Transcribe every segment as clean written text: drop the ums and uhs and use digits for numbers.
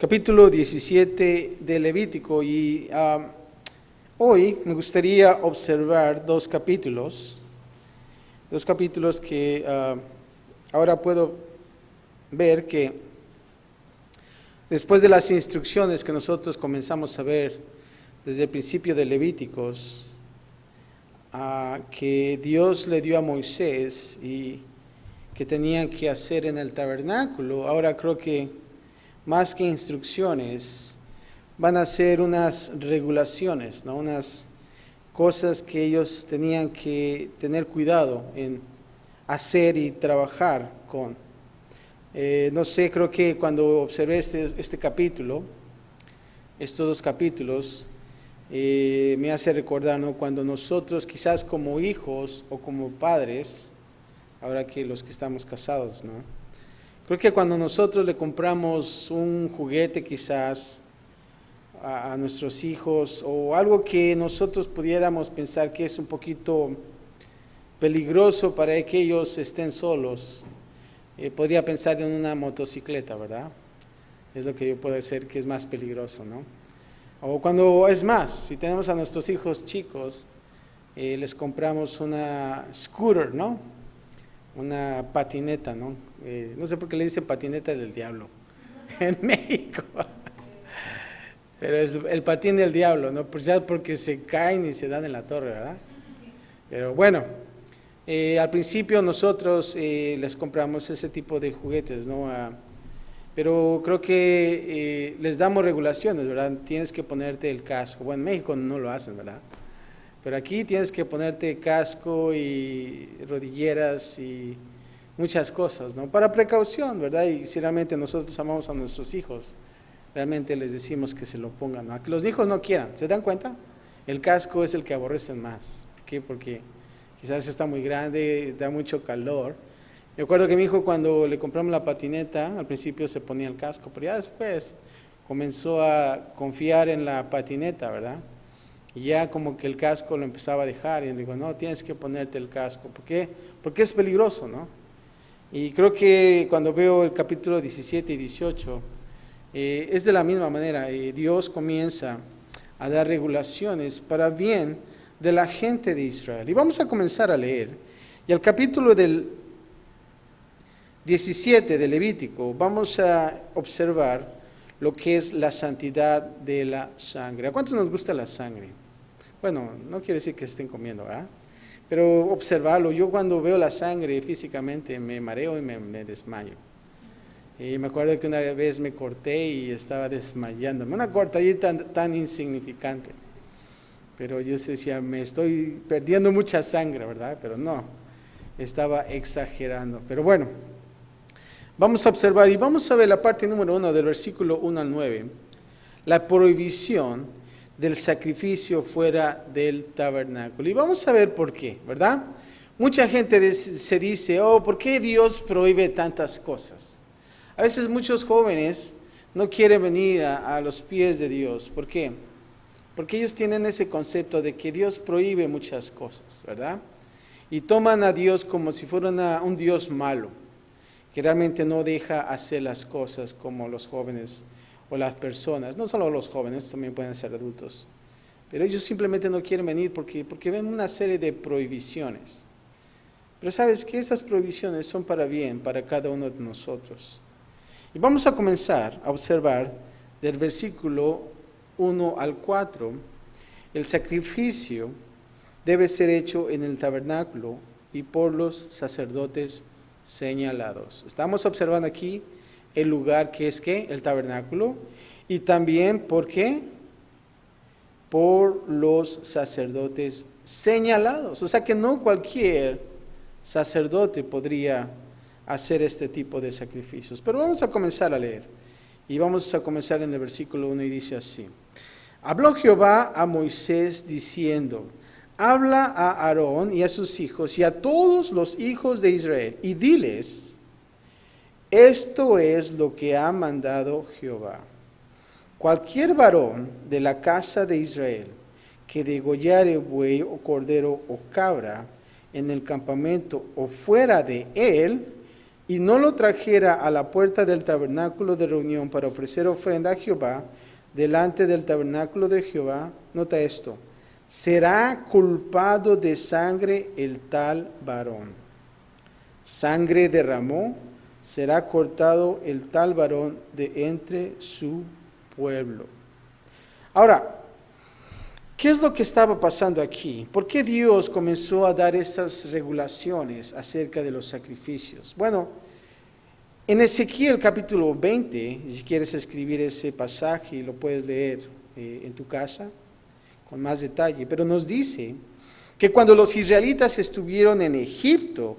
capítulo 17 de Levítico y hoy me gustaría observar dos capítulos que ahora puedo ver que después de las instrucciones que nosotros comenzamos a ver desde el principio de Levíticos, que Dios le dio a Moisés y que tenían que hacer en el tabernáculo, ahora creo que más que instrucciones, van a ser unas regulaciones, ¿no? Unas cosas que ellos tenían que tener cuidado en hacer y trabajar con. No sé, creo que cuando observé este capítulo, estos dos capítulos, me hace recordar, ¿no? Cuando nosotros quizás como hijos o como padres, ahora que los que estamos casados, ¿no? Creo que cuando nosotros le compramos un juguete quizás a nuestros hijos o algo que nosotros pudiéramos pensar que es un poquito peligroso para que ellos estén solos, podría pensar en una motocicleta, ¿verdad? Es lo que yo puedo decir que es más peligroso, ¿no? O cuando es más, si tenemos a nuestros hijos chicos, les compramos una scooter, ¿no? Una patineta, ¿no? No sé por qué le dicen patineta del diablo en México, pero es el patín del diablo, ¿no? Porque se caen y se dan en la torre, ¿verdad? Pero bueno, al principio nosotros les compramos ese tipo de juguetes, ¿no? Pero creo que les damos regulaciones, ¿verdad? Tienes que ponerte el casco. Bueno, en México no lo hacen, ¿verdad? Pero aquí tienes que ponerte casco y rodilleras y muchas cosas, ¿no? Para precaución, ¿verdad? Y si realmente nosotros amamos a nuestros hijos, realmente les decimos que se lo pongan, ¿no? Que los hijos no quieran, ¿se dan cuenta? El casco es el que aborrecen más. ¿Por qué? Porque quizás está muy grande, da mucho calor. Me acuerdo que mi hijo cuando le compramos la patineta, al principio se ponía el casco, pero ya después comenzó a confiar en la patineta, ¿verdad? Y ya como que el casco lo empezaba a dejar y le digo, no, tienes que ponerte el casco. ¿Por qué? Porque es peligroso, ¿no? Y creo que cuando veo el capítulo 17 y 18, es de la misma manera. Dios comienza a dar regulaciones para bien de la gente de Israel. Y vamos a comenzar a leer. Y al capítulo del 17 de Levítico vamos a observar lo que es la santidad de la sangre. ¿A cuántos nos gusta la sangre? Bueno, no quiere decir que se estén comiendo, ¿verdad? Pero observarlo. Yo cuando veo la sangre físicamente me mareo y me desmayo. Y me acuerdo que una vez me corté y estaba desmayándome. Una cortadita tan insignificante. Pero yo decía, me estoy perdiendo mucha sangre, ¿verdad? Pero no, estaba exagerando. Pero bueno, vamos a observar y vamos a ver la parte número 1 del versículo 1 al 9. La prohibición del sacrificio fuera del tabernáculo. Y vamos a ver por qué, ¿verdad? Mucha gente se dice, ¿por qué Dios prohíbe tantas cosas? A veces muchos jóvenes no quieren venir a los pies de Dios. ¿Por qué? Porque ellos tienen ese concepto de que Dios prohíbe muchas cosas, ¿verdad? Y toman a Dios como si fuera un Dios malo, que realmente no deja hacer las cosas como los jóvenes o las personas, no solo los jóvenes, también pueden ser adultos, pero ellos simplemente no quieren venir porque ven una serie de prohibiciones. Pero sabes que esas prohibiciones son para bien, para cada uno de nosotros. Y vamos a comenzar a observar del versículo 1 al 4, el sacrificio debe ser hecho en el tabernáculo y por los sacerdotes señalados. Estamos observando aquí el lugar que es ¿qué? El tabernáculo. Y también, ¿por qué? Por los sacerdotes señalados. O sea que no cualquier sacerdote podría hacer este tipo de sacrificios. Pero vamos a comenzar a leer. Y vamos a comenzar en el versículo 1 y dice así. Habló Jehová a Moisés diciendo, habla a Aarón y a sus hijos y a todos los hijos de Israel y diles, esto es lo que ha mandado Jehová. Cualquier varón de la casa de Israel que degollare buey o cordero o cabra en el campamento o fuera de él, y no lo trajera a la puerta del tabernáculo de reunión para ofrecer ofrenda a Jehová, delante del tabernáculo de Jehová, nota esto, será culpado de sangre el tal varón. Sangre derramó, será cortado el tal varón de entre su pueblo. Ahora, ¿qué es lo que estaba pasando aquí? ¿Por qué Dios comenzó a dar estas regulaciones acerca de los sacrificios? Bueno, en Ezequiel capítulo 20, si quieres escribir ese pasaje, lo puedes leer en tu casa con más detalle, pero nos dice que cuando los israelitas estuvieron en Egipto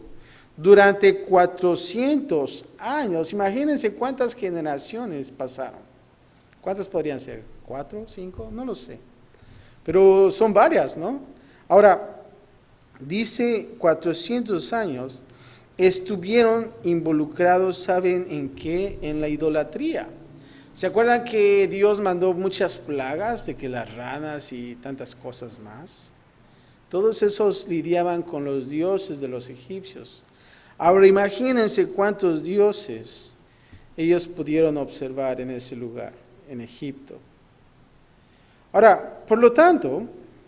durante 400 años, imagínense cuántas generaciones pasaron. ¿Cuántas podrían ser? ¿4? ¿5? No lo sé. Pero son varias, ¿no? Ahora, dice 400 años, estuvieron involucrados, ¿saben en qué? En la idolatría. ¿Se acuerdan que Dios mandó muchas plagas de que las ranas y tantas cosas más? Todos esos lidiaban con los dioses de los egipcios. Ahora imagínense cuántos dioses ellos pudieron observar en ese lugar, en Egipto. Ahora, por lo tanto,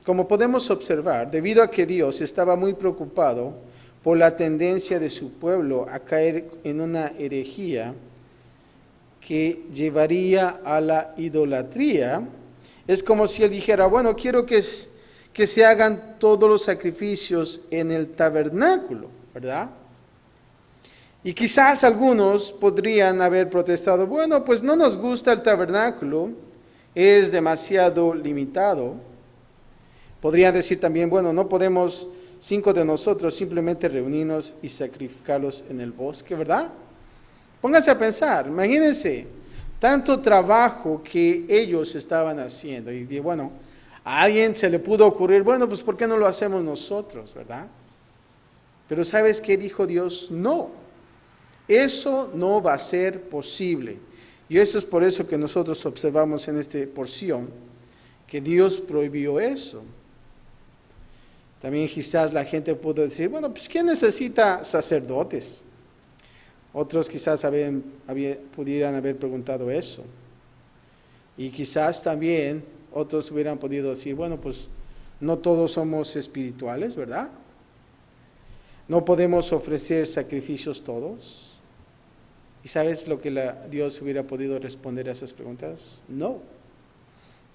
como podemos observar, debido a que Dios estaba muy preocupado por la tendencia de su pueblo a caer en una herejía que llevaría a la idolatría, es como si Él dijera, bueno, quiero que se hagan todos los sacrificios en el tabernáculo, ¿verdad? Y quizás algunos podrían haber protestado, bueno, pues no nos gusta el tabernáculo, es demasiado limitado. Podrían decir también, bueno, no podemos 5 de nosotros simplemente reunirnos y sacrificarlos en el bosque, ¿verdad? Pónganse a pensar, imagínense tanto trabajo que ellos estaban haciendo. Y bueno, a alguien se le pudo ocurrir, bueno, pues ¿por qué no lo hacemos nosotros, verdad? Pero ¿sabes qué dijo Dios? No, eso no va a ser posible. Y eso es por eso que nosotros observamos en esta porción que Dios prohibió eso. También quizás la gente pudo decir, bueno, pues ¿quién necesita sacerdotes? Otros quizás pudieran haber preguntado eso. Y quizás también otros hubieran podido decir, bueno, pues no todos somos espirituales, ¿verdad? No podemos ofrecer sacrificios todos. ¿Y sabes lo que Dios hubiera podido responder a esas preguntas? No.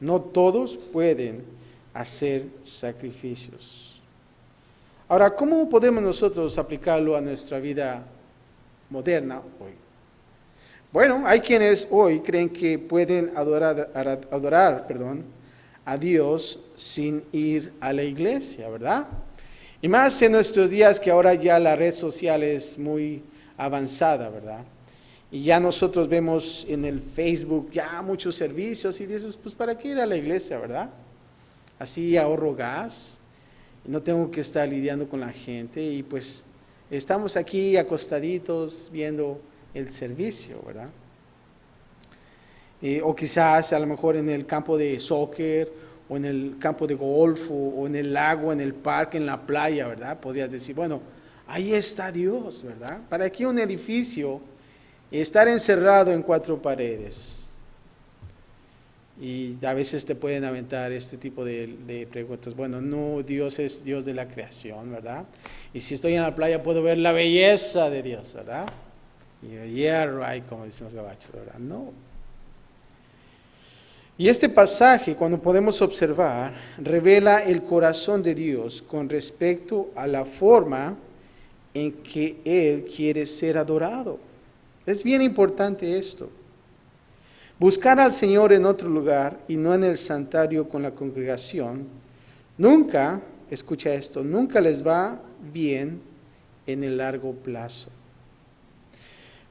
No todos pueden hacer sacrificios. Ahora, ¿cómo podemos nosotros aplicarlo a nuestra vida moderna hoy? Bueno, hay quienes hoy creen que pueden adorar a Dios sin ir a la iglesia, ¿verdad? Y más en nuestros días que ahora ya la red social es muy avanzada, ¿verdad? Y ya nosotros vemos en el Facebook ya muchos servicios y dices, pues ¿para qué ir a la iglesia, verdad? Así ahorro gas, no tengo que estar lidiando con la gente y pues estamos aquí acostaditos viendo el servicio, ¿verdad? O quizás a lo mejor en el campo de soccer o en el campo de golf o en el lago, en el parque, en la playa, ¿verdad? Podrías decir, bueno, ahí está Dios, ¿verdad? ¿Para qué un edificio estar encerrado en 4 paredes? Y a veces te pueden aventar este tipo de preguntas. Bueno, no, Dios es Dios de la creación, ¿verdad? Y si estoy en la playa puedo ver la belleza de Dios, ¿verdad? Y yeah, right, como dicen los gabachos, ¿verdad? No. Y este pasaje, cuando podemos observar, revela el corazón de Dios con respecto a la forma en que Él quiere ser adorado. Es bien importante esto. Buscar al Señor en otro lugar y no en el santuario con la congregación, nunca, escucha esto, nunca les va bien en el largo plazo.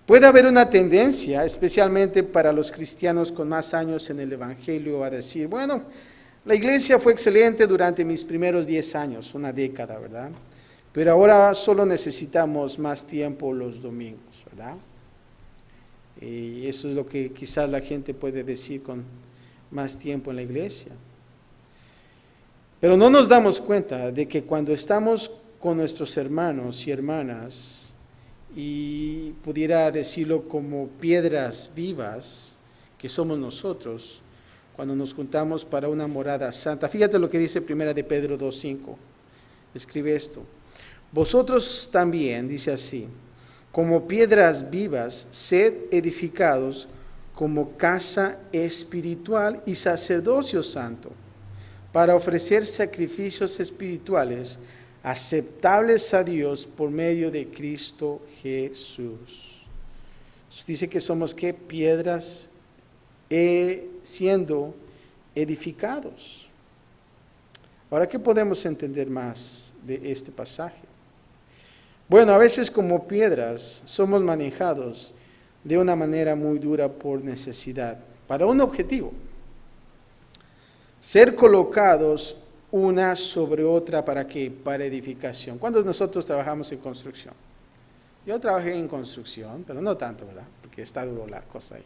Puede haber una tendencia, especialmente para los cristianos con más años en el Evangelio, a decir, bueno, la iglesia fue excelente durante mis primeros 10 años, una década, ¿verdad? Pero ahora solo necesitamos más tiempo los domingos, ¿verdad? Y eso es lo que quizás la gente puede decir con más tiempo en la iglesia. Pero no nos damos cuenta de que cuando estamos con nuestros hermanos y hermanas y pudiera decirlo como piedras vivas que somos nosotros cuando nos juntamos para una morada santa. Fíjate lo que dice 1 de Pedro 2:5. Escribe esto. Vosotros también, dice así, como piedras vivas, sed edificados como casa espiritual y sacerdocio santo, para ofrecer sacrificios espirituales aceptables a Dios por medio de Cristo Jesús. Dice que somos ¿qué? Piedras siendo edificados. Ahora, ¿qué podemos entender más de este pasaje? Bueno, a veces como piedras somos manejados de una manera muy dura por necesidad, para un objetivo. Ser colocados una sobre otra, ¿para qué? Para edificación. ¿Cuántos de nosotros trabajamos en construcción? Yo trabajé en construcción, pero no tanto, ¿verdad? Porque está duro la cosa ahí.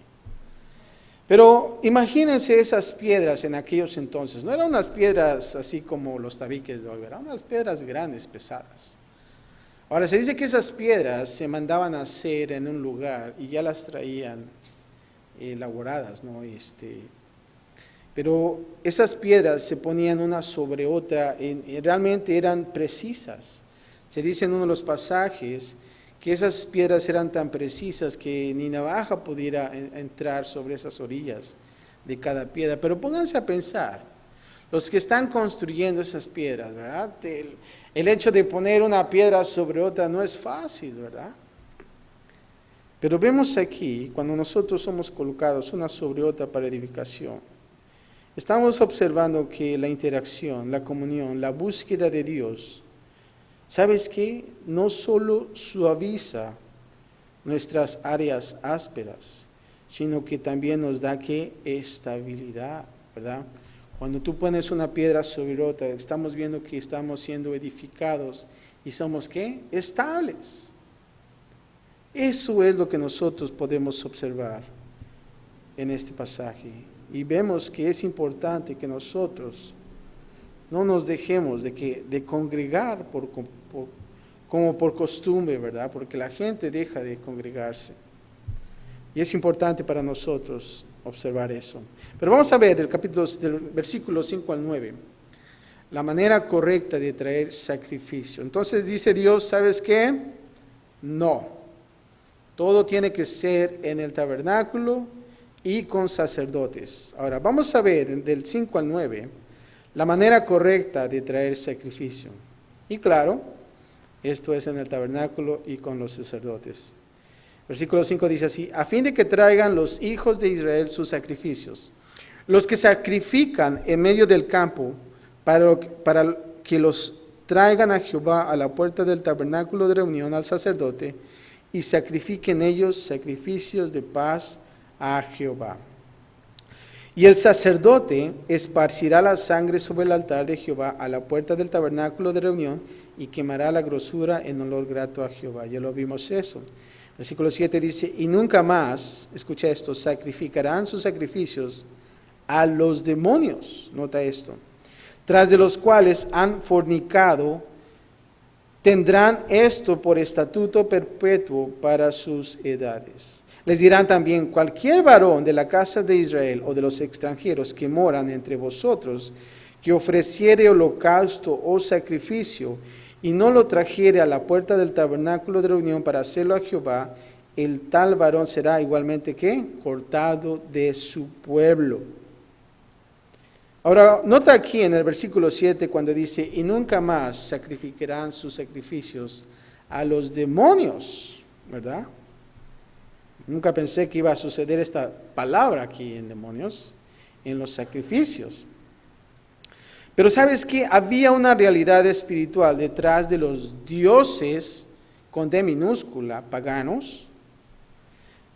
Pero imagínense esas piedras en aquellos entonces. No eran unas piedras así como los tabiques de hoy, eran unas piedras grandes, pesadas. Ahora se dice que esas piedras se mandaban a hacer en un lugar y ya las traían elaboradas, ¿no? Pero esas piedras se ponían una sobre otra y realmente eran precisas. Se dice en uno de los pasajes que esas piedras eran tan precisas que ni navaja pudiera entrar sobre esas orillas de cada piedra. Pero pónganse a pensar, los que están construyendo esas piedras, ¿verdad? El hecho de poner una piedra sobre otra no es fácil, ¿verdad? Pero vemos aquí, cuando nosotros somos colocados una sobre otra para edificación, estamos observando que la interacción, la comunión, la búsqueda de Dios, ¿sabes qué? No solo suaviza nuestras áreas ásperas, sino que también nos da ¿qué? Estabilidad, ¿verdad? Cuando tú pones una piedra sobre otra, estamos viendo que estamos siendo edificados y somos ¿qué? Estables. Eso es lo que nosotros podemos observar en este pasaje. Y vemos que es importante que nosotros no nos dejemos de congregar como por costumbre, ¿verdad? Porque la gente deja de congregarse. Y es importante para nosotros observar eso. Pero vamos a ver del versículo 5 al 9, la manera correcta de traer sacrificio. Entonces dice Dios, ¿sabes qué? No. Todo tiene que ser en el tabernáculo y con sacerdotes. Ahora, vamos a ver del 5 al 9, la manera correcta de traer sacrificio. Y claro, esto es en el tabernáculo y con los sacerdotes. Versículo 5 dice así, a fin de que traigan los hijos de Israel sus sacrificios, los que sacrifican en medio del campo, para que los traigan a Jehová a la puerta del tabernáculo de reunión al sacerdote, y sacrifiquen ellos sacrificios de paz a Jehová. Y el sacerdote esparcirá la sangre sobre el altar de Jehová a la puerta del tabernáculo de reunión y quemará la grosura en olor grato a Jehová. Ya lo vimos eso. Versículo 7 dice, y nunca más, escucha esto, sacrificarán sus sacrificios a los demonios, nota esto, tras de los cuales han fornicado, tendrán esto por estatuto perpetuo para sus edades. Les dirán también, cualquier varón de la casa de Israel o de los extranjeros que moran entre vosotros, que ofreciere holocausto o sacrificio, y no lo trajere a la puerta del tabernáculo de reunión para hacerlo a Jehová, el tal varón será igualmente ¿qué? Cortado de su pueblo. Ahora, nota aquí en el versículo 7 cuando dice, y nunca más sacrificarán sus sacrificios a los demonios, ¿verdad? Nunca pensé que iba a suceder esta palabra aquí en demonios, en los sacrificios. Pero ¿sabes qué? Había una realidad espiritual detrás de los dioses, con D minúscula, paganos,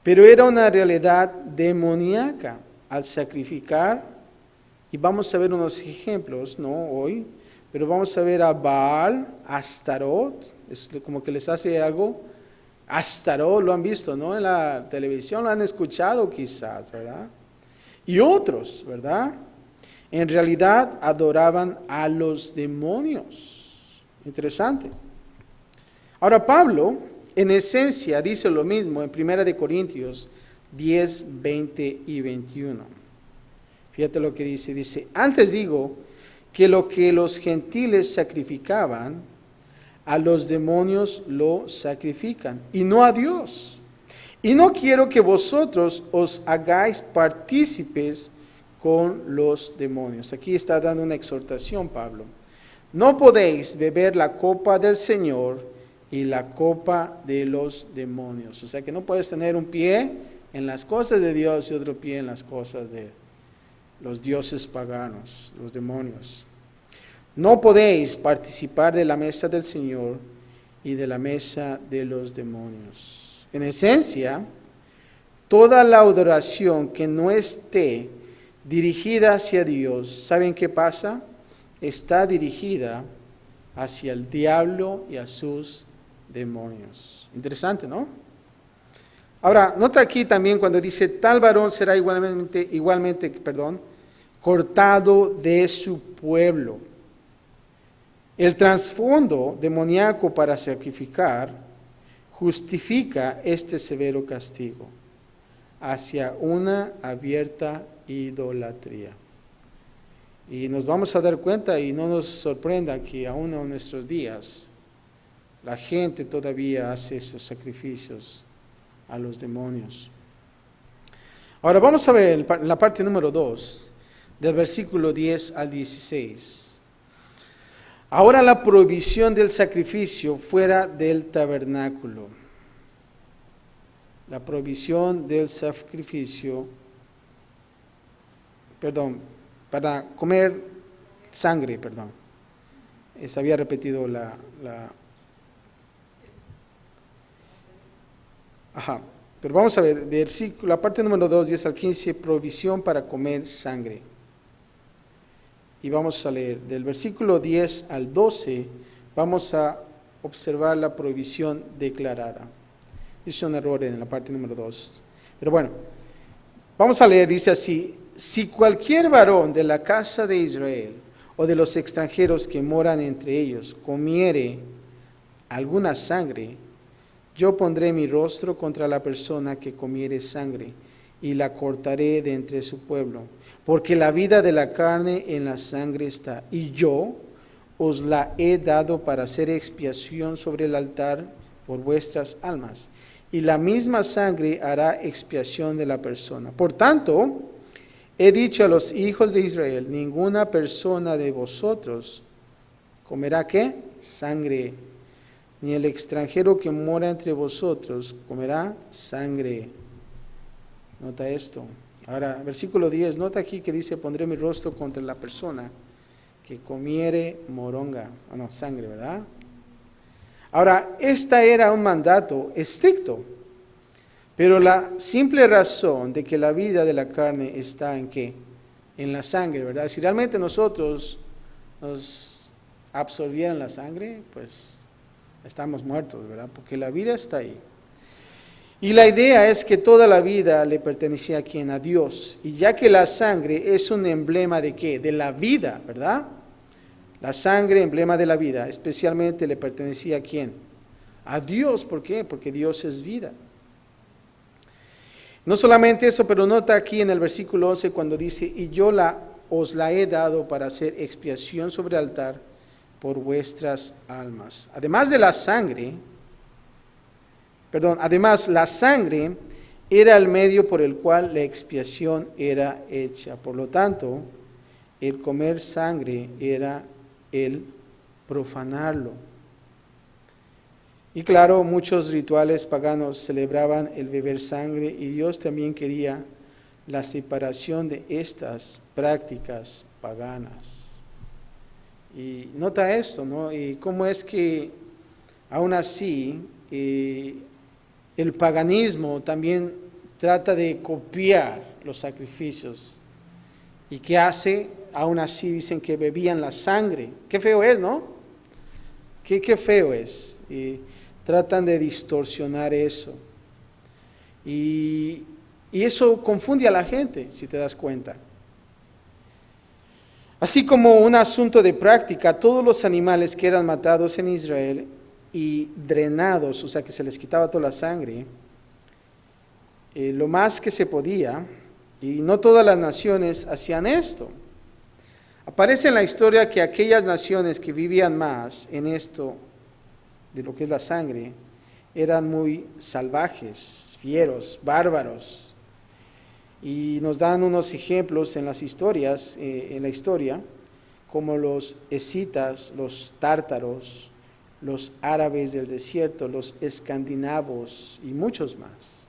pero era una realidad demoníaca al sacrificar. Y vamos a ver unos ejemplos, no hoy, pero vamos a ver a Baal, Astarot, es como que les hace algo. Astarot, lo han visto, ¿no? En la televisión lo han escuchado quizás, ¿verdad? Y otros, ¿verdad? En realidad adoraban a los demonios. Interesante. Ahora Pablo en esencia dice lo mismo en 1 Corintios 10, 20 y 21. Fíjate lo que dice. Dice, antes digo que lo que los gentiles sacrificaban, a los demonios lo sacrifican, y no a Dios. Y no quiero que vosotros os hagáis partícipes con los demonios. Aquí está dando una exhortación Pablo. No podéis beber la copa del Señor y la copa de los demonios. O sea que no puedes tener un pie en las cosas de Dios y otro pie en las cosas de los dioses paganos, los demonios. No podéis participar de la mesa del Señor y de la mesa de los demonios. En esencia, toda la adoración que no esté dirigida hacia Dios, ¿saben qué pasa? Está dirigida hacia el diablo y a sus demonios. Interesante, ¿no? Ahora, nota aquí también cuando dice, tal varón será igualmente, cortado de su pueblo. El trasfondo demoníaco para sacrificar justifica este severo castigo hacia una abierta idolatría. Y nos vamos a dar cuenta, y no nos sorprenda que aún en nuestros días la gente todavía hace esos sacrificios a los demonios. Ahora vamos a ver la parte número 2, del versículo 10 al 16. Ahora la prohibición del sacrificio fuera del tabernáculo. La prohibición del sacrificio, para comer sangre, Se había repetido Pero vamos a ver, la parte número 2, 10 al 15, prohibición para comer sangre. Y vamos a leer, del versículo 10 al 12, vamos a observar la prohibición declarada. Hice un error en la parte número 2. Pero bueno, vamos a leer, dice así, si cualquier varón de la casa de Israel o de los extranjeros que moran entre ellos comiere alguna sangre, yo pondré mi rostro contra la persona que comiere sangre y la cortaré de entre su pueblo, porque la vida de la carne en la sangre está, y yo os la he dado para hacer expiación sobre el altar por vuestras almas, y la misma sangre hará expiación de la persona. Por tanto, he dicho a los hijos de Israel, ninguna persona de vosotros comerá ¿qué? Sangre, ni el extranjero que mora entre vosotros comerá sangre. Nota esto. Ahora, versículo 10, nota aquí que dice, pondré mi rostro contra la persona que comiere moronga, sangre, ¿verdad? Ahora, era un mandato estricto, pero la simple razón de que la vida de la carne está ¿en qué? En la sangre, ¿verdad? Si realmente nosotros nos absorbieran la sangre, pues estamos muertos, ¿verdad? Porque la vida está ahí. Y la idea es que toda la vida le pertenecía a ¿quién? A Dios. Y ya que la sangre es un emblema de ¿qué? De la vida, ¿verdad? La sangre, emblema de la vida, especialmente le pertenecía a ¿quién? A Dios. ¿Por qué? Porque Dios es vida. No solamente eso, pero nota aquí en el versículo 11 cuando dice, y yo os la he dado para hacer expiación sobre el altar por vuestras almas. Además, la sangre era el medio por el cual la expiación era hecha. Por lo tanto, el comer sangre era el profanarlo. Y claro, muchos rituales paganos celebraban el beber sangre y Dios también quería la separación de estas prácticas paganas. Y nota esto, ¿no? Y cómo es que aún así el paganismo también trata de copiar los sacrificios. ¿Y qué hace? Aún así dicen que bebían la sangre. Qué feo es, ¿no? Qué feo es. Y tratan de distorsionar eso. Y eso confunde a la gente, si te das cuenta. Así como un asunto de práctica, todos los animales que eran matados en Israel y drenados, o sea que se les quitaba toda la sangre, lo más que se podía, y no todas las naciones hacían esto. Aparece en la historia que aquellas naciones que vivían más en esto, de lo que es la sangre, eran muy salvajes, fieros, bárbaros. Y nos dan unos ejemplos en las historias, en la historia, como los escitas, los tártaros, los árabes del desierto, los escandinavos y muchos más.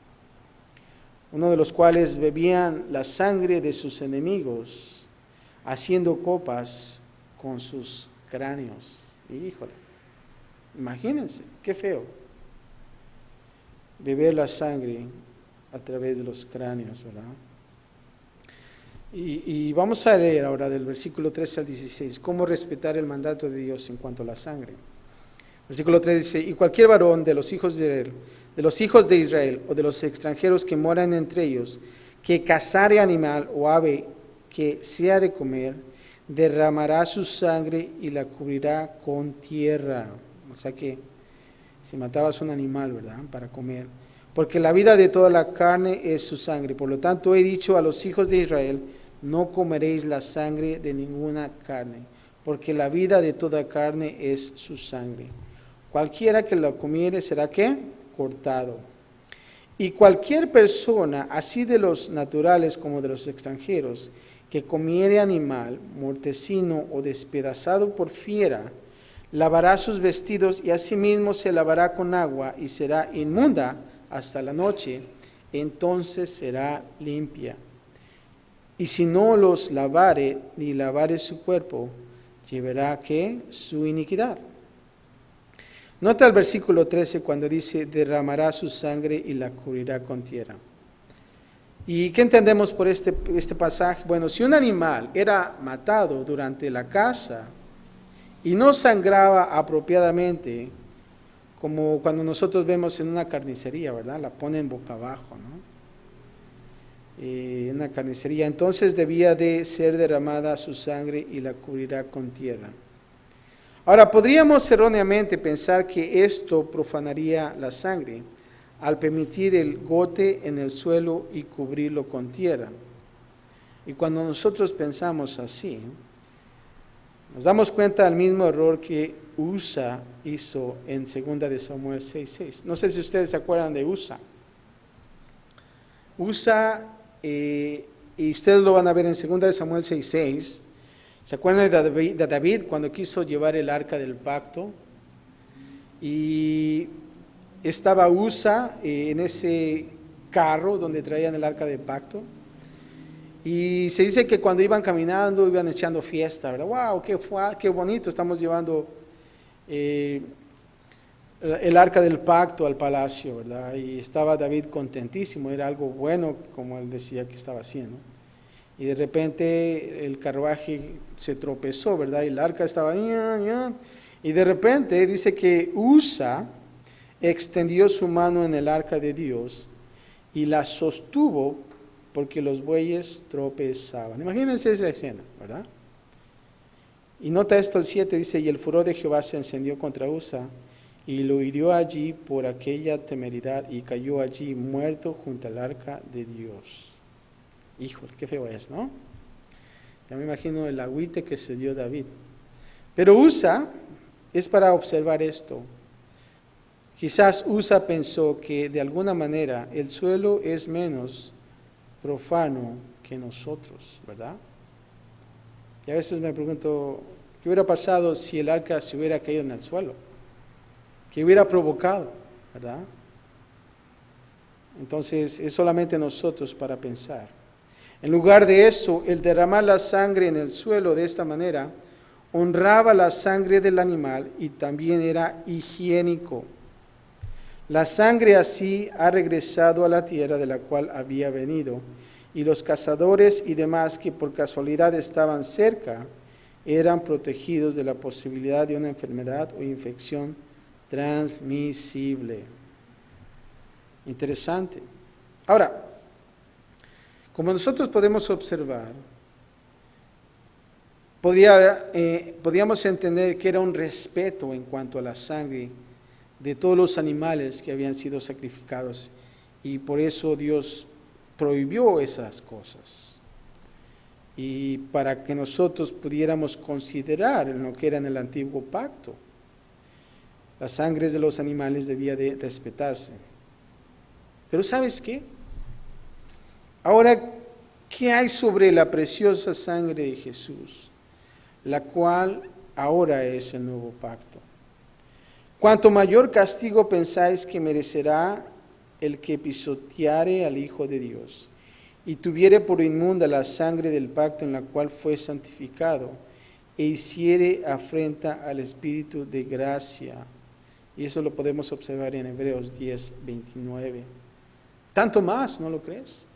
Uno de los cuales bebían la sangre de sus enemigos, haciendo copas con sus cráneos. Híjole, imagínense, qué feo. Beber la sangre a través de los cráneos, ¿verdad? Y vamos a leer ahora del versículo 13 al 16, cómo respetar el mandato de Dios en cuanto a la sangre. Versículo 3 dice, y cualquier varón de los hijos de Israel o de los extranjeros que moran entre ellos, que cazare animal o ave que sea de comer, derramará su sangre y la cubrirá con tierra. O sea que si matabas un animal, ¿verdad?, para comer, porque la vida de toda la carne es su sangre. Por lo tanto he dicho a los hijos de Israel, no comeréis la sangre de ninguna carne, porque la vida de toda carne es su sangre. Cualquiera que la comiere será ¿qué? Cortado. Y cualquier persona, así de los naturales como de los extranjeros, que comiere animal, mortecino o despedazado por fiera, lavará sus vestidos y asimismo se lavará con agua y será inmunda hasta la noche, entonces será limpia. Y si no los lavare ni lavare su cuerpo, llevará ¿qué? Su iniquidad. Nota el versículo 13 cuando dice, derramará su sangre y la cubrirá con tierra. ¿Y qué entendemos por este pasaje? Bueno, si un animal era matado durante la caza y no sangraba apropiadamente, como cuando nosotros vemos en una carnicería, ¿verdad? La ponen boca abajo, ¿no? En una carnicería, entonces debía de ser derramada su sangre y la cubrirá con tierra. Ahora, podríamos erróneamente pensar que esto profanaría la sangre al permitir el gote en el suelo y cubrirlo con tierra. Y cuando nosotros pensamos así, nos damos cuenta del mismo error que Usa hizo en 2 de Samuel 6:6. No sé si ustedes se acuerdan de Usa. Usa, y ustedes lo van a ver en 2 de Samuel 6:6. ¿Se acuerdan de David cuando quiso llevar el arca del pacto? Y estaba Usa en ese carro donde traían el arca del pacto. Y se dice que cuando iban caminando, iban echando fiesta, ¿verdad? ¡Wow! ¡Qué bonito! Estamos llevando el arca del pacto al palacio, ¿verdad? Y estaba David contentísimo, era algo bueno, como él decía que estaba haciendo. Y de repente el carruaje se tropezó, ¿verdad? Y el arca estaba... Y de repente dice que Usa extendió su mano en el arca de Dios y la sostuvo porque los bueyes tropezaban. Imagínense esa escena, ¿verdad? Y nota esto, el 7 dice, y el furor de Jehová se encendió contra Usa y lo hirió allí por aquella temeridad y cayó allí muerto junto al arca de Dios. Híjole, qué feo es, ¿no? Ya me imagino el agüite que se dio David. Pero Usa es para observar esto. Quizás Usa pensó que de alguna manera el suelo es menos profano que nosotros, ¿verdad? Y a veces me pregunto, ¿qué hubiera pasado si el arca se hubiera caído en el suelo? ¿Qué hubiera provocado, verdad? Entonces es solamente nosotros para pensar. En lugar de eso, el derramar la sangre en el suelo de esta manera honraba la sangre del animal y también era higiénico. La sangre así ha regresado a la tierra de la cual había venido, y los cazadores y demás que por casualidad estaban cerca eran protegidos de la posibilidad de una enfermedad o infección transmisible. Interesante. Ahora, como nosotros podemos observar, podíamos entender que era un respeto en cuanto a la sangre de todos los animales que habían sido sacrificados, y por eso Dios prohibió esas cosas. Y para que nosotros pudiéramos considerar en lo que era en el antiguo pacto, las sangres de los animales debía de respetarse. Pero ¿sabes qué? Ahora, ¿qué hay sobre la preciosa sangre de Jesús, la cual ahora es el nuevo pacto? Cuanto mayor castigo pensáis que merecerá el que pisoteare al Hijo de Dios y tuviere por inmunda la sangre del pacto en la cual fue santificado e hiciere afrenta al Espíritu de gracia. Y eso lo podemos observar en Hebreos 10:29. Tanto más, ¿no lo crees?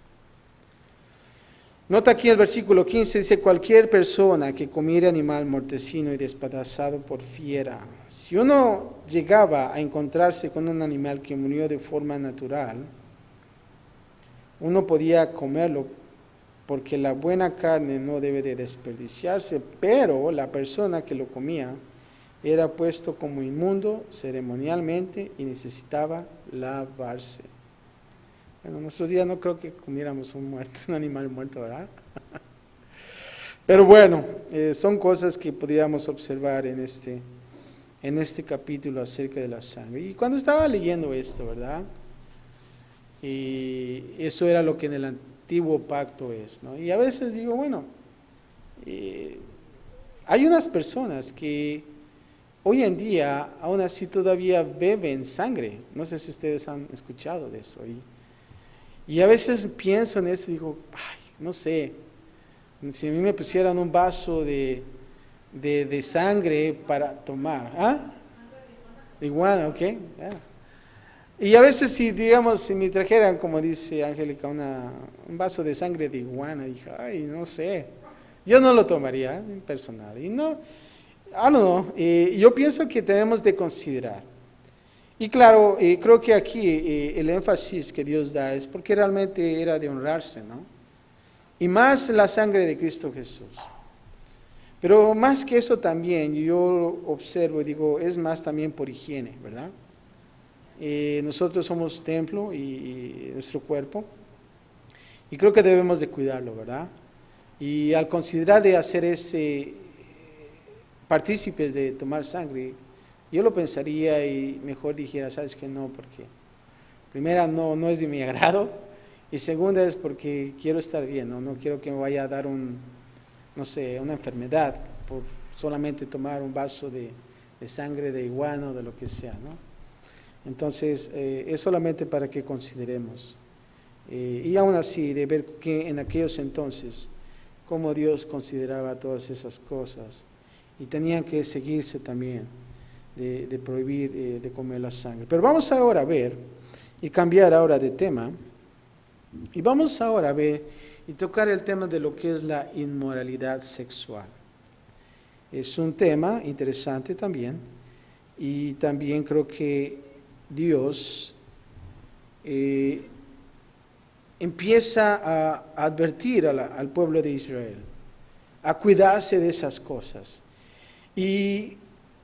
Nota aquí el versículo 15, dice: cualquier persona que comiere animal mortecino y despedazado por fiera. Si uno llegaba a encontrarse con un animal que murió de forma natural, uno podía comerlo porque la buena carne no debe de desperdiciarse, pero la persona que lo comía era puesto como inmundo ceremonialmente y necesitaba lavarse. Bueno, en nuestros días no creo que comiéramos un animal muerto, ¿verdad? Pero bueno, son cosas que podríamos observar en este capítulo acerca de la sangre. Y cuando estaba leyendo esto, ¿verdad? Y eso era lo que en el antiguo pacto es, ¿no? Y a veces digo, bueno, hay unas personas que hoy en día aún así todavía beben sangre. No sé si ustedes han escuchado de eso. Y a veces pienso en eso y digo, ay, no sé, si a mí me pusieran un vaso de sangre para tomar, ¿ah? De iguana, ok. Yeah. Y a veces si me trajeran, como dice Angélica, un vaso de sangre de iguana, dije, ay, no sé, yo no lo tomaría en personal. Y no, yo pienso que tenemos de considerar. Y claro, creo que aquí el énfasis que Dios da es porque realmente era de honrarse, ¿no? Y más la sangre de Cristo Jesús. Pero más que eso también, yo observo y digo, es más también por higiene, ¿verdad? Nosotros somos templo y nuestro cuerpo, y creo que debemos de cuidarlo, ¿verdad? Y al considerar de hacer partícipes de tomar sangre, yo lo pensaría y mejor dijera, ¿sabes qué? No, porque primera no es de mi agrado, y segunda es porque quiero estar bien, no quiero que me vaya a dar una enfermedad por solamente tomar un vaso de sangre de iguana o de lo que sea, ¿no? Entonces, es solamente para que consideremos. Y aún así, de ver que en aquellos entonces, cómo Dios consideraba todas esas cosas, y tenían que seguirse también de prohibir de comer la sangre. Pero vamos ahora a ver y cambiar ahora de tema, y vamos ahora a ver y tocar el tema de lo que es la inmoralidad sexual. Es un tema interesante también, y también creo que Dios empieza a advertir al pueblo de Israel a cuidarse de esas cosas. Y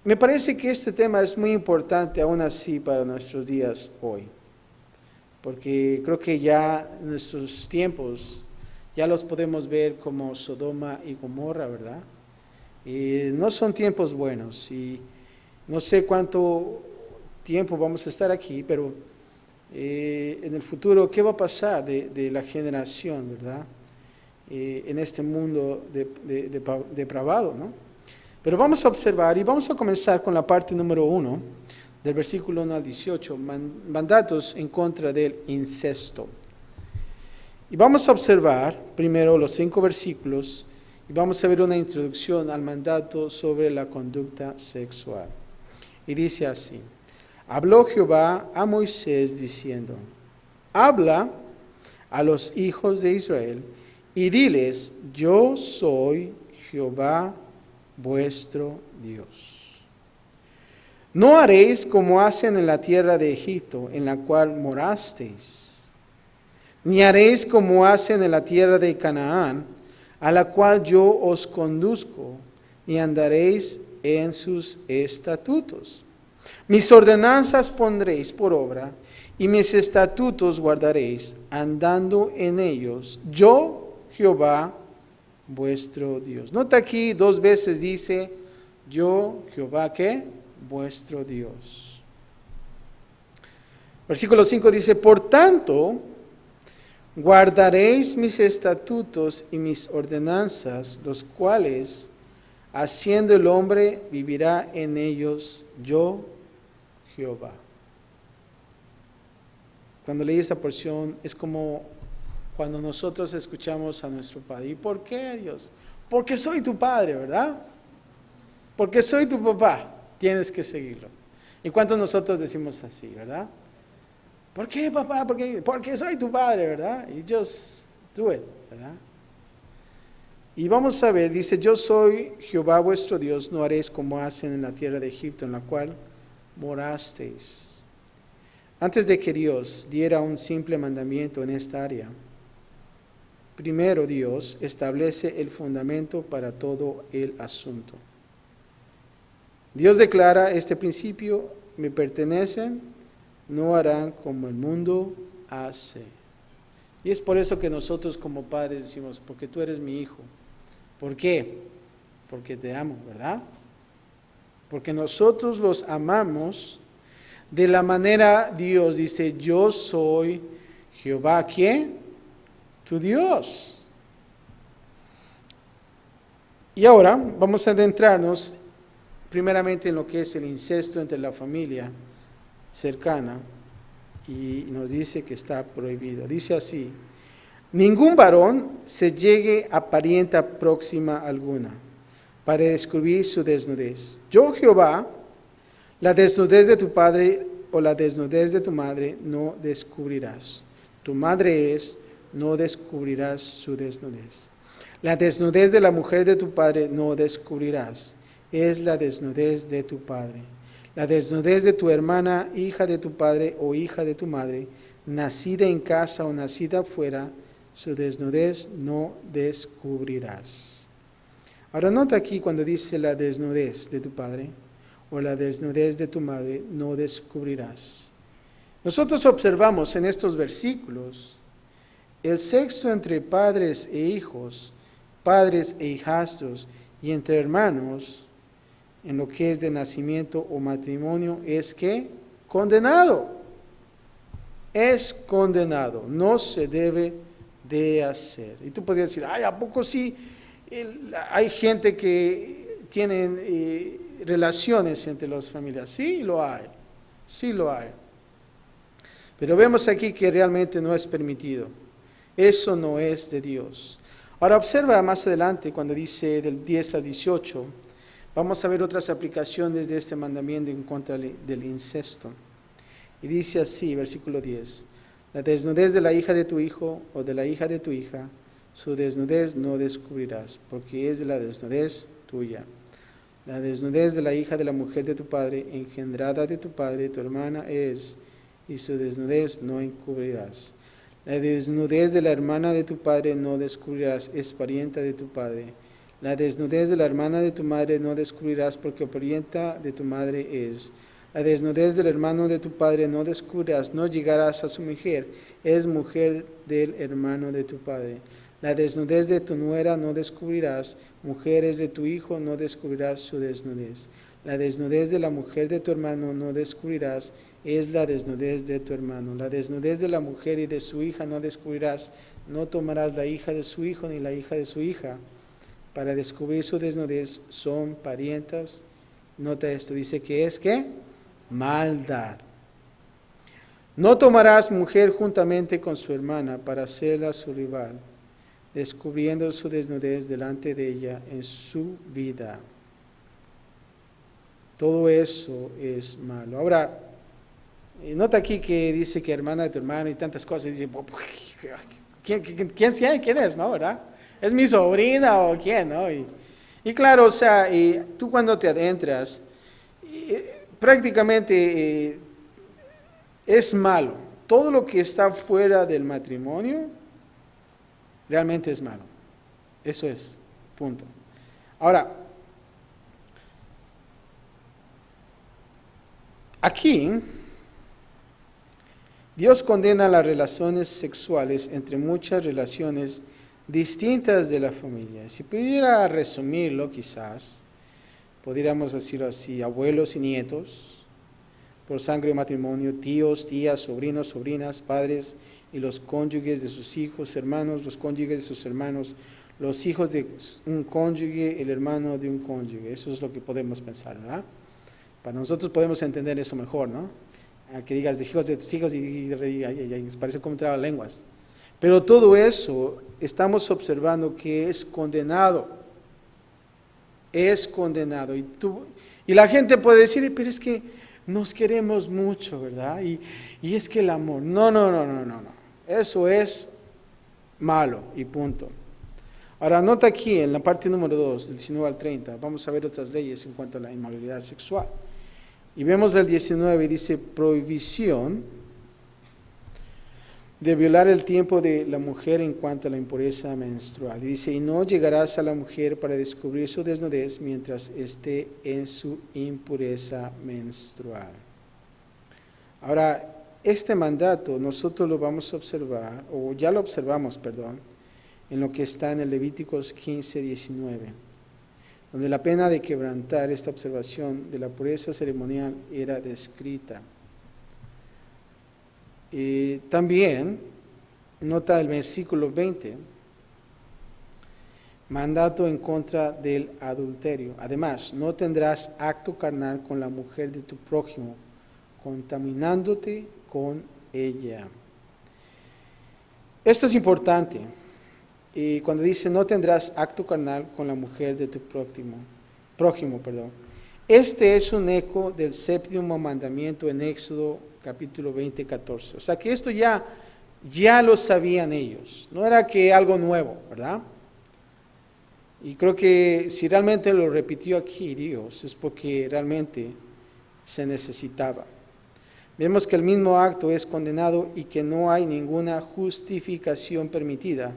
me parece que este tema es muy importante aún así para nuestros días hoy, porque creo que ya en nuestros tiempos ya los podemos ver como Sodoma y Gomorra, ¿verdad? No son tiempos buenos, y no sé cuánto tiempo vamos a estar aquí, pero en el futuro, ¿qué va a pasar de la generación, verdad? En este mundo depravado, ¿no? Pero vamos a observar y vamos a comenzar con la parte número 1, del versículo 1 al 18, mandatos en contra del incesto. Y vamos a observar primero los 5 versículos y vamos a ver una introducción al mandato sobre la conducta sexual. Y dice así: habló Jehová a Moisés diciendo: habla a los hijos de Israel y diles: yo soy Jehová vuestro Dios. No haréis como hacen en la tierra de Egipto, en la cual morasteis, ni haréis como hacen en la tierra de Canaán, a la cual yo os conduzco, ni andaréis en sus estatutos. Mis ordenanzas pondréis por obra y mis estatutos guardaréis, andando en ellos. Yo, Jehová, vuestro Dios. Nota aquí 2 veces dice, yo, Jehová, ¿qué? Vuestro Dios. Versículo 5 dice, por tanto, guardaréis mis estatutos y mis ordenanzas, los cuales, haciendo el hombre, vivirá en ellos, yo, Jehová. Cuando leí esta porción, es como cuando nosotros escuchamos a nuestro Padre. ¿Y por qué, Dios? Porque soy tu Padre, ¿verdad? Porque soy tu papá, tienes que seguirlo. ¿Y cuántos nosotros decimos así, verdad? ¿Por qué, papá? Porque soy tu Padre, ¿verdad? Y just do it, ¿verdad? Y vamos a ver, dice, yo soy Jehová vuestro Dios, no haréis como hacen en la tierra de Egipto, en la cual morasteis. Antes de que Dios diera un simple mandamiento en esta área, primero Dios establece el fundamento para todo el asunto. Dios declara este principio, me pertenecen, no harán como el mundo hace. Y es por eso que nosotros como padres decimos, porque tú eres mi hijo. ¿Por qué? Porque te amo, ¿verdad? Porque nosotros los amamos de la manera Dios dice, yo soy Jehová, ¿quién? Tu Dios. Y ahora vamos a adentrarnos primeramente en lo que es el incesto entre la familia cercana y nos dice que está prohibido. Dice así, ningún varón se llegue a parienta próxima alguna para descubrir su desnudez. Yo, Jehová, la desnudez de tu padre o la desnudez de tu madre no descubrirás. Tu madre es, no descubrirás su desnudez. La desnudez de la mujer de tu padre no descubrirás. Es la desnudez de tu padre. La desnudez de tu hermana, hija de tu padre o hija de tu madre, nacida en casa o nacida afuera, su desnudez no descubrirás. Ahora nota aquí cuando dice la desnudez de tu padre o la desnudez de tu madre, no descubrirás. Nosotros observamos en estos versículos el sexo entre padres e hijos, padres e hijastros y entre hermanos, en lo que es de nacimiento o matrimonio, es que condenado. Es condenado, no se debe de hacer. Y tú podrías decir, ay, ¿a poco sí? Hay gente que tiene relaciones entre las familias. Sí lo hay, sí lo hay. Pero vemos aquí que realmente no es permitido. Eso no es de Dios. Ahora observa más adelante cuando dice del 10 al 18, vamos a ver otras aplicaciones de este mandamiento en contra del incesto. Y dice así, versículo 10, la desnudez de la hija de tu hijo o de la hija de tu hija, su desnudez no descubrirás, porque es de la desnudez tuya. La desnudez de la hija de la mujer de tu padre, engendrada de tu padre, tu hermana es, y su desnudez no encubrirás. La desnudez de la hermana de tu padre no descubrirás, es parienta de tu padre. La desnudez de la hermana de tu madre no descubrirás, porque parienta de tu madre es. La desnudez del hermano de tu padre no descubrirás, no llegarás a su mujer, es mujer del hermano de tu padre. La desnudez de tu nuera no descubrirás, mujeres de tu hijo no descubrirás su desnudez. La desnudez de la mujer de tu hermano no descubrirás, es la desnudez de tu hermano. La desnudez de la mujer y de su hija no descubrirás, no tomarás la hija de su hijo ni la hija de su hija. Para descubrir su desnudez son parientas. Nota esto, dice que es ¿qué? Maldad. No tomarás mujer juntamente con su hermana para hacerla su rival, descubriendo su desnudez delante de ella en su vida. Todo eso es malo. Ahora, nota aquí que dice que hermana de tu hermano y tantas cosas. Y dice, ¿quién es, no, verdad? ¿Es mi sobrina o quién, no? Y claro, o sea, tú cuando te adentras, prácticamente es malo. Todo lo que está fuera del matrimonio realmente es malo. Eso es, punto. Ahora, Aquí, Dios condena las relaciones sexuales entre muchas relaciones distintas de la familia. Si pudiera resumirlo, quizás, podríamos decirlo así: abuelos y nietos, por sangre o matrimonio, tíos, tías, sobrinos, sobrinas, padres y los cónyuges de sus hijos, hermanos, los cónyuges de sus hermanos, los hijos de un cónyuge, el hermano de un cónyuge. Eso es lo que podemos pensar, ¿verdad? Para nosotros podemos entender eso mejor, ¿no? A que digas de hijos de tus hijos y parece como trabalenguas. Pero todo eso estamos observando que es condenado. Es condenado. Y la gente puede decir, pero es que nos queremos mucho, ¿verdad? Y es que el amor. No. Eso es malo y punto. Ahora, nota aquí en la parte número 2, del 19 al 30, vamos a ver otras leyes en cuanto a la inmoralidad sexual. Y vemos el 19, dice: prohibición de violar el tiempo de la mujer en cuanto a la impureza menstrual. Y dice: y no llegarás a la mujer para descubrir su desnudez mientras esté en su impureza menstrual. Ahora, este mandato nosotros lo vamos a observar, o ya lo observamos, en lo que está en el Levíticos 15, 19, donde la pena de quebrantar esta observación de la pureza ceremonial era descrita. También, nota el versículo 20, mandato en contra del adulterio. Además, no tendrás acto carnal con la mujer de tu prójimo, contaminándote con ella. Esto es importante. Y cuando dice no tendrás acto carnal con la mujer de tu prójimo. Este es un eco del séptimo mandamiento en Éxodo capítulo 20, 14. O sea que esto ya lo sabían ellos. No era que algo nuevo, ¿verdad? Y creo que si realmente lo repitió aquí Dios es porque realmente se necesitaba. Vemos que el mismo acto es condenado y que no hay ninguna justificación permitida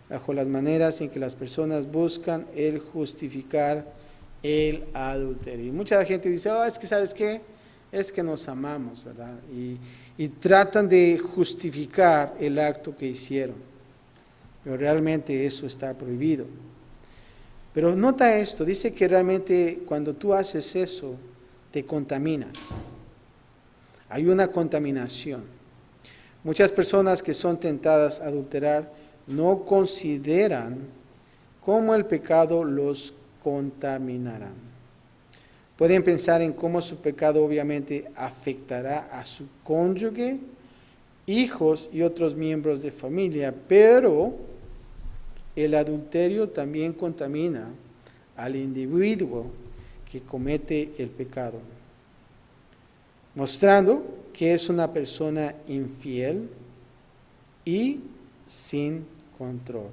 bajo las maneras en que las personas buscan el justificar el adulterio. Y mucha gente dice, es que ¿sabes qué? Es que nos amamos, ¿verdad? Y tratan de justificar el acto que hicieron. Pero realmente eso está prohibido. Pero nota esto, dice que realmente cuando tú haces eso, te contaminas. Hay una contaminación. Muchas personas que son tentadas a adulterar no consideran cómo el pecado los contaminará. Pueden pensar en cómo su pecado obviamente afectará a su cónyuge, hijos y otros miembros de familia, pero el adulterio también contamina al individuo que comete el pecado, mostrando que es una persona infiel y sin control.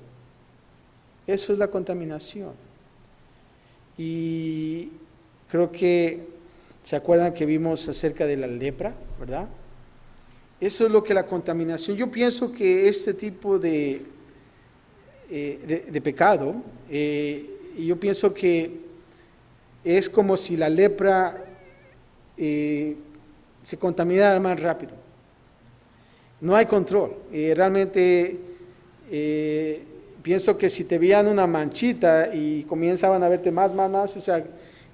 Eso es la contaminación. Y creo que, ¿se acuerdan que vimos acerca de la lepra, verdad? Eso es lo que la contaminación. Yo pienso que este tipo de pecado, yo pienso que es como si la lepra se contaminara más rápido. No hay control. Realmente pienso que si te veían una manchita y comenzaban a verte más, o sea,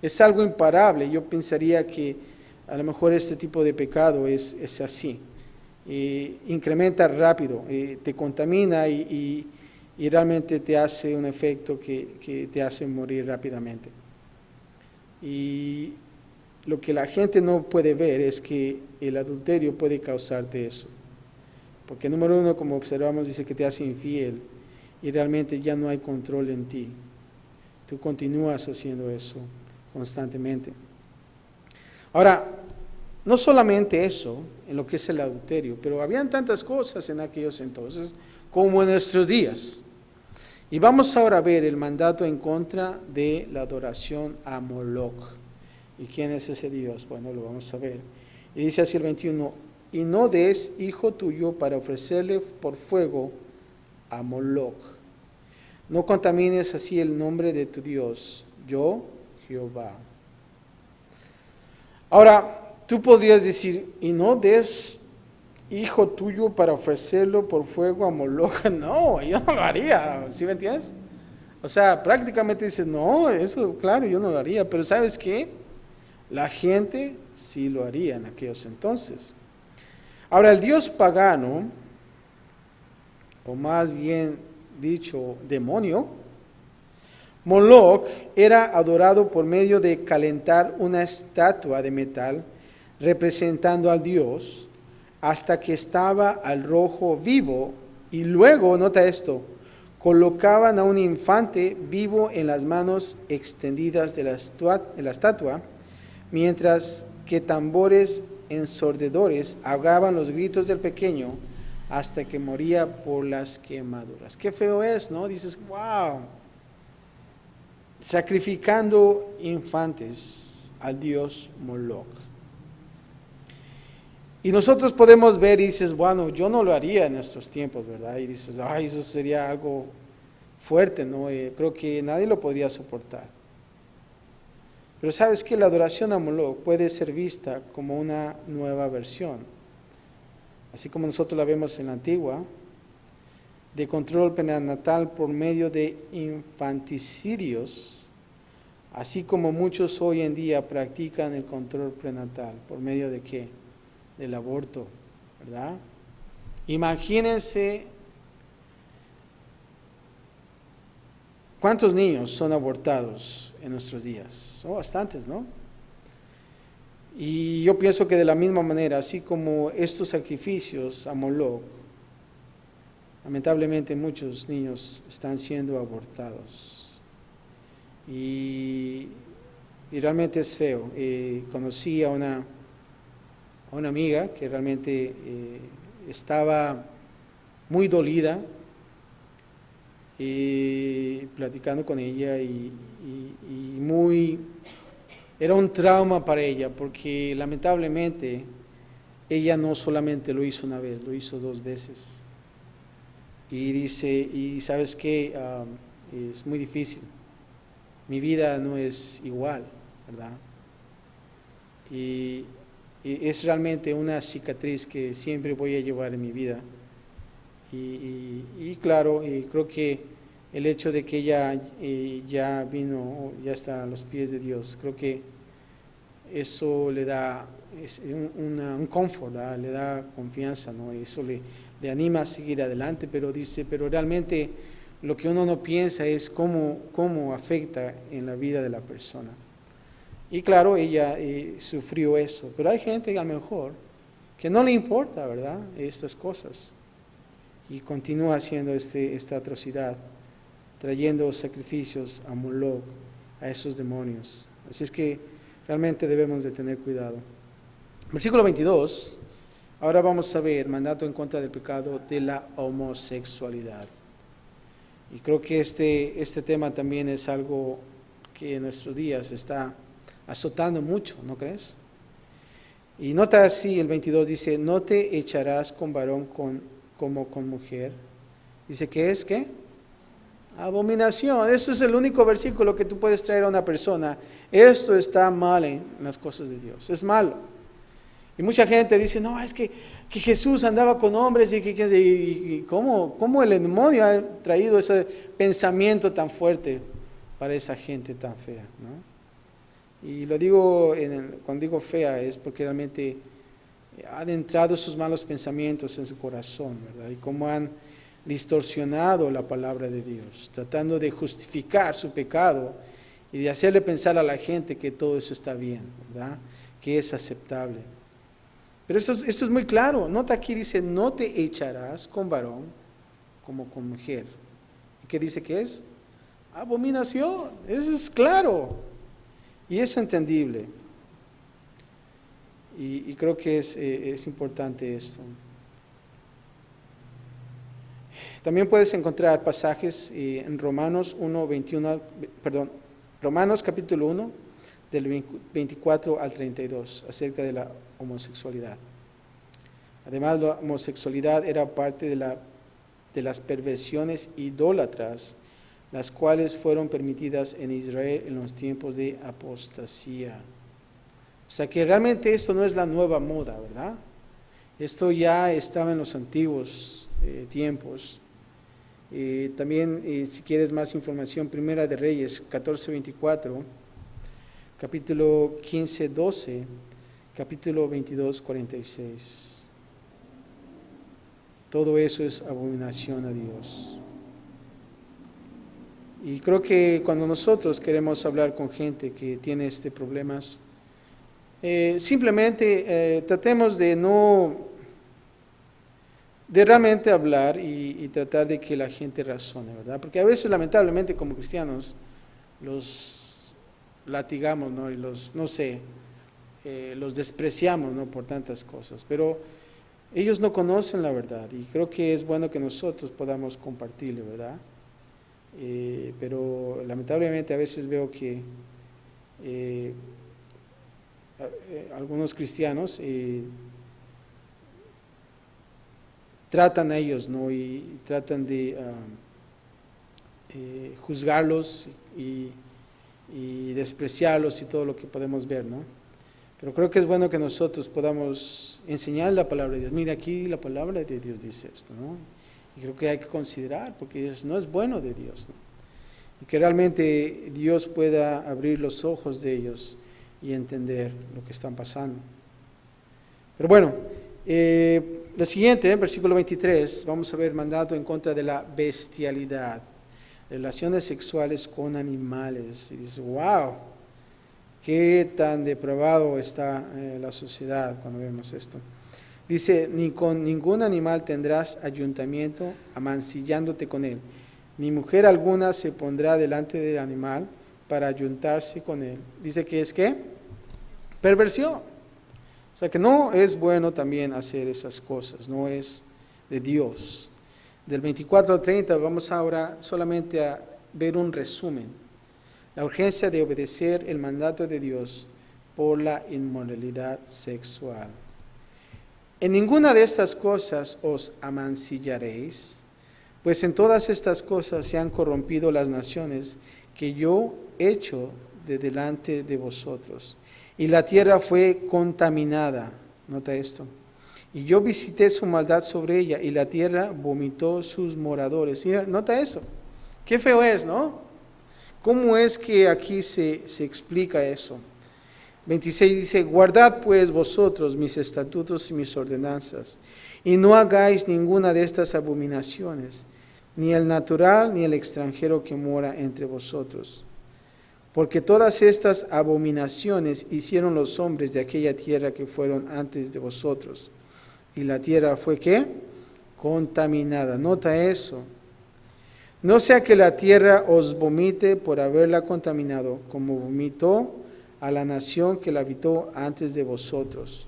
es algo imparable. Yo pensaría que a lo mejor este tipo de pecado es así. Incrementa rápido, te contamina y realmente te hace un efecto que te hace morir rápidamente. Y lo que la gente no puede ver es que el adulterio puede causarte eso. Porque número uno, como observamos, dice que te hace infiel y realmente ya no hay control en ti. Tú continúas haciendo eso constantemente. Ahora, no solamente eso, en lo que es el adulterio, pero habían tantas cosas en aquellos entonces como en nuestros días. Y vamos ahora a ver el mandato en contra de la adoración a Moloch. ¿Y quién es ese Dios? Bueno, lo vamos a ver. Y dice así el 21, y no des hijo tuyo para ofrecerle por fuego a Moloch. No contamines así el nombre de tu Dios, yo, Jehová. Ahora, tú podrías decir, y no des hijo tuyo para ofrecerlo por fuego a Moloch. No, yo no lo haría, ¿sí me entiendes? O sea, prácticamente dices, no, eso, claro, yo no lo haría, pero ¿sabes qué? La gente sí lo haría en aquellos entonces. Ahora, el dios pagano, o más bien dicho, demonio, Moloch, era adorado por medio de calentar una estatua de metal representando al dios hasta que estaba al rojo vivo, y luego, nota esto, colocaban a un infante vivo en las manos extendidas de la estatua, mientras que tambores ensordecedores ahogaban los gritos del pequeño hasta que moría por las quemaduras. Qué feo es, ¿no? Dices, wow, sacrificando infantes al dios Moloch. Y nosotros podemos ver y dices, bueno, yo no lo haría en estos tiempos, ¿verdad? Y dices, ay, eso sería algo fuerte, ¿no? Creo que nadie lo podría soportar. Pero sabes que la adoración a Moloch puede ser vista como una nueva versión, así como nosotros la vemos en la antigua, de control prenatal por medio de infanticidios, así como muchos hoy en día practican el control prenatal. ¿Por medio de qué? Del aborto, ¿verdad? Imagínense cuántos niños son abortados en nuestros días. Son bastantes, ¿no? Y yo pienso que de la misma manera, así como estos sacrificios a Moloch, lamentablemente muchos niños están siendo abortados. Y realmente es feo. Conocí a una amiga que realmente estaba muy dolida, platicando con ella y era un trauma para ella, porque lamentablemente ella no solamente lo hizo una vez, lo hizo 2 veces. Y dice, y sabes qué, es muy difícil, mi vida no es igual, ¿verdad? Y es realmente una cicatriz que siempre voy a llevar en mi vida. Y claro, creo que el hecho de que ella ya vino, ya está a los pies de Dios, creo que eso le da un confort, ¿verdad? Le da confianza, ¿no? Y eso le anima a seguir adelante, pero dice, pero realmente lo que uno no piensa es cómo afecta en la vida de la persona. Y claro, ella sufrió eso, pero hay gente a lo mejor que no le importa, ¿verdad?, estas cosas, y continúa haciendo esta atrocidad, trayendo sacrificios a Moloch, a esos demonios. Así es que realmente debemos de tener cuidado. Versículo 22, ahora vamos a ver mandato en contra del pecado de la homosexualidad. Y creo que este tema también es algo que en nuestros días está azotando mucho, ¿no crees? Y nota así, el 22 dice, no te echarás con varón como con mujer. Dice, ¿qué es? ¿Qué? Abominación. Eso es el único versículo que tú puedes traer a una persona. Esto está mal en las cosas de Dios, es malo. Y mucha gente dice, no, es que Jesús andaba con hombres y ¿cómo el demonio ha traído ese pensamiento tan fuerte para esa gente tan fea, ¿no? Y lo digo, cuando digo fea, es porque realmente han entrado esos malos pensamientos en su corazón, ¿verdad? Y cómo han distorsionado la palabra de Dios, tratando de justificar su pecado y de hacerle pensar a la gente que todo eso está bien, ¿verdad?, que es aceptable. Pero esto es muy claro. Nota aquí, dice, no te echarás con varón como con mujer. ¿Y qué dice que es? Abominación. Eso es claro. Y es entendible. Y creo que es importante esto. También puedes encontrar pasajes en Romanos capítulo 1, del 24 al 32, acerca de la homosexualidad. Además, la homosexualidad era parte de las perversiones idólatras, las cuales fueron permitidas en Israel en los tiempos de apostasía. O sea que realmente esto no es la nueva moda, ¿verdad? Esto ya estaba en los antiguos tiempos. También, si quieres más información, Primera de Reyes 14:24, capítulo 15:12, capítulo 22:46. Todo eso es abominación a Dios. Y creo que cuando nosotros queremos hablar con gente que tiene problemas, simplemente tratemos de realmente hablar y tratar de que la gente razone, ¿verdad? Porque a veces, lamentablemente, como cristianos, los latigamos, ¿no? Y los despreciamos, ¿no? Por tantas cosas. Pero ellos no conocen la verdad y creo que es bueno que nosotros podamos compartirle, ¿verdad? Pero lamentablemente a veces veo que algunos cristianos tratan a ellos, ¿no? Y tratan de juzgarlos y despreciarlos y todo lo que podemos ver, ¿no? Pero creo que es bueno que nosotros podamos enseñar la palabra de Dios. Mira, aquí la palabra de Dios dice esto, ¿no? Y creo que hay que considerar, porque no es bueno de Dios, ¿no? Y que realmente Dios pueda abrir los ojos de ellos y entender lo que están pasando. Pero bueno, la siguiente, versículo 23, vamos a ver mandato en contra de la bestialidad, relaciones sexuales con animales. Y dice, wow, qué tan depravado está la sociedad cuando vemos esto. Dice, ni con ningún animal tendrás ayuntamiento amancillándote con él, ni mujer alguna se pondrá delante del animal para ayuntarse con él. Dice que es ¿qué? Perversión. O sea que no es bueno también hacer esas cosas, no es de Dios. Del 24 al 30 vamos ahora solamente a ver un resumen. La urgencia de obedecer el mandato de Dios por la inmoralidad sexual. En ninguna de estas cosas os amancillaréis, pues en todas estas cosas se han corrompido las naciones que yo he hecho de delante de vosotros. Y la tierra fue contaminada. Nota esto. Y yo visité su maldad sobre ella, y la tierra vomitó sus moradores. Mira, nota eso. Qué feo es, ¿no? ¿Cómo es que aquí se explica eso? 26 dice, guardad pues vosotros mis estatutos y mis ordenanzas, y no hagáis ninguna de estas abominaciones, ni el natural ni el extranjero que mora entre vosotros. Porque todas estas abominaciones hicieron los hombres de aquella tierra que fueron antes de vosotros. Y la tierra fue ¿qué? Contaminada. Nota eso. No sea que la tierra os vomite por haberla contaminado, como vomitó a la nación que la habitó antes de vosotros.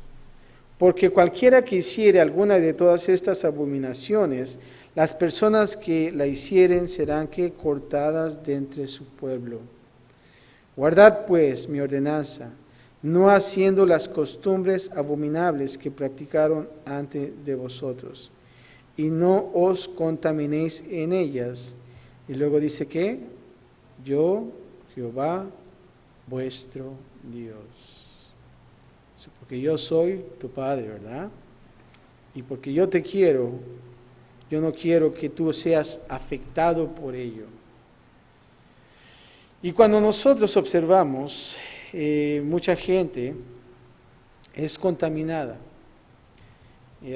Porque cualquiera que hiciere alguna de todas estas abominaciones, las personas que la hicieren serán que cortadas de entre su pueblo. Guardad pues mi ordenanza, no haciendo las costumbres abominables que practicaron antes de vosotros, y no os contaminéis en ellas. Y luego dice que yo, Jehová, vuestro Dios. Porque yo soy tu Padre, ¿verdad? Y porque yo te quiero, yo no quiero que tú seas afectado por ello. Y cuando nosotros observamos, mucha gente es contaminada,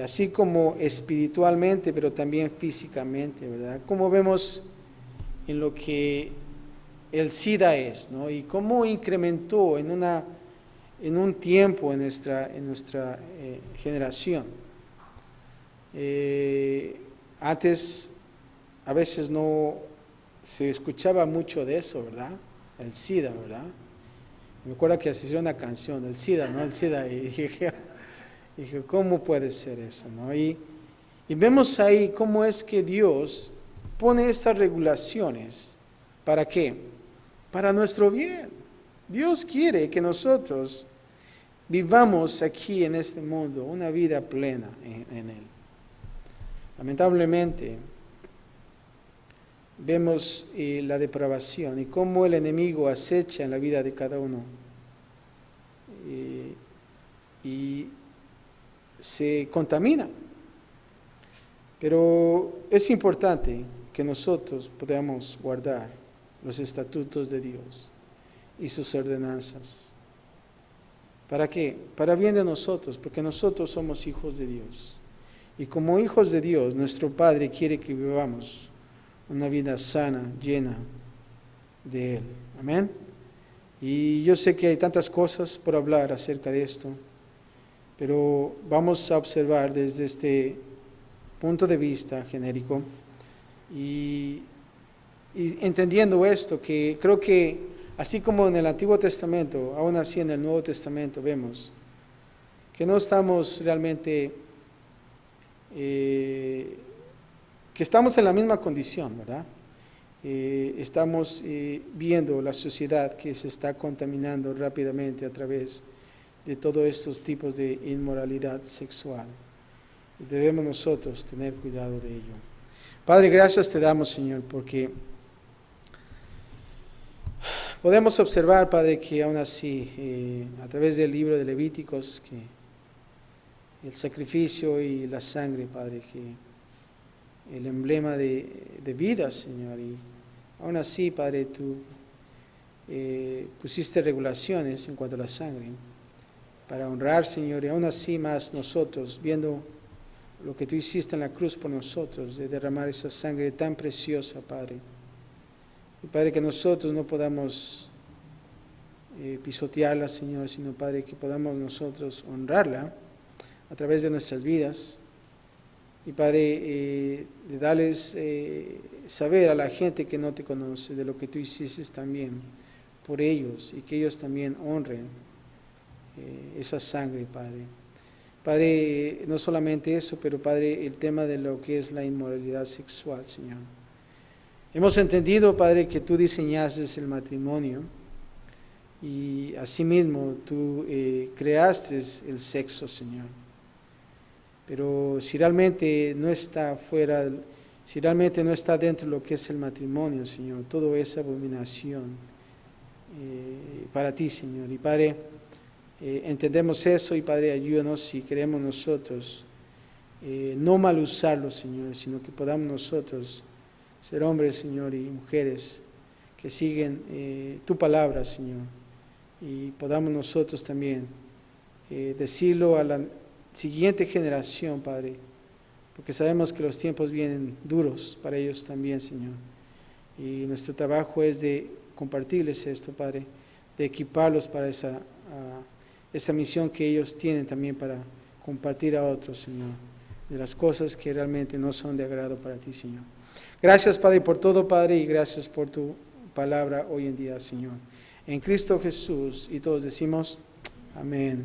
así como espiritualmente, pero también físicamente, ¿verdad? Como vemos en lo que el SIDA es, ¿no? Y cómo incrementó en un tiempo en nuestra generación. Antes a veces no se escuchaba mucho de eso, ¿verdad? El SIDA, ¿verdad? Me acuerdo que hacía una canción, el SIDA, ¿no? El SIDA, y dije, ¿cómo puede ser eso, no? Y vemos ahí cómo es que Dios pone estas regulaciones. ¿Para qué? Para nuestro bien. Dios quiere que nosotros vivamos aquí en este mundo una vida plena en Él. Lamentablemente, vemos la depravación y cómo el enemigo acecha en la vida de cada uno. y se contamina. Pero es importante que nosotros podamos guardar los estatutos de Dios y sus ordenanzas. ¿Para qué? Para bien de nosotros, porque nosotros somos hijos de Dios. Y como hijos de Dios, nuestro Padre quiere que vivamos una vida sana, llena de Él. Amén. Y yo sé que hay tantas cosas por hablar acerca de esto, pero vamos a observar desde este punto de vista genérico y entendiendo esto, que creo que así como en el Antiguo Testamento, aún así en el Nuevo Testamento vemos que no estamos realmente, que estamos en la misma condición, ¿verdad? Estamos viendo la sociedad que se está contaminando rápidamente a través de todos estos tipos de inmoralidad sexual. Y debemos nosotros tener cuidado de ello. Padre, gracias te damos, Señor, porque podemos observar, Padre, que aún así, a través del libro de Levíticos, que el sacrificio y la sangre, Padre, que el emblema de vida, Señor, y aún así, Padre, tú pusiste regulaciones en cuanto a la sangre para honrar, Señor, y aún así más nosotros, viendo lo que tú hiciste en la cruz por nosotros, de derramar esa sangre tan preciosa, Padre. Y Padre, que nosotros no podamos pisotearla, Señor, sino, Padre, que podamos nosotros honrarla a través de nuestras vidas. Y Padre, de darles saber a la gente que no te conoce de lo que tú hiciste también por ellos, y que ellos también honren esa sangre, Padre. Padre, no solamente eso, pero Padre, el tema de lo que es la inmoralidad sexual, Señor. Hemos entendido, Padre, que tú diseñaste el matrimonio y asimismo tú creaste el sexo, Señor. Pero si realmente no está fuera, si realmente no está dentro de lo que es el matrimonio, Señor, todo es abominación para ti, Señor. Y Padre, entendemos eso y Padre, ayúdanos si queremos nosotros no mal usarlo, Señor, sino que podamos nosotros ser hombres, Señor, y mujeres que siguen tu palabra, Señor, y podamos nosotros también decirlo a la siguiente generación, Padre, porque sabemos que los tiempos vienen duros para ellos también, Señor, y nuestro trabajo es de compartirles esto, Padre, de equiparlos para esa misión que ellos tienen también para compartir a otros, Señor, de las cosas que realmente no son de agrado para ti, Señor. Gracias, Padre, por todo, Padre, y gracias por tu palabra hoy en día, Señor. En Cristo Jesús, y todos decimos, amén.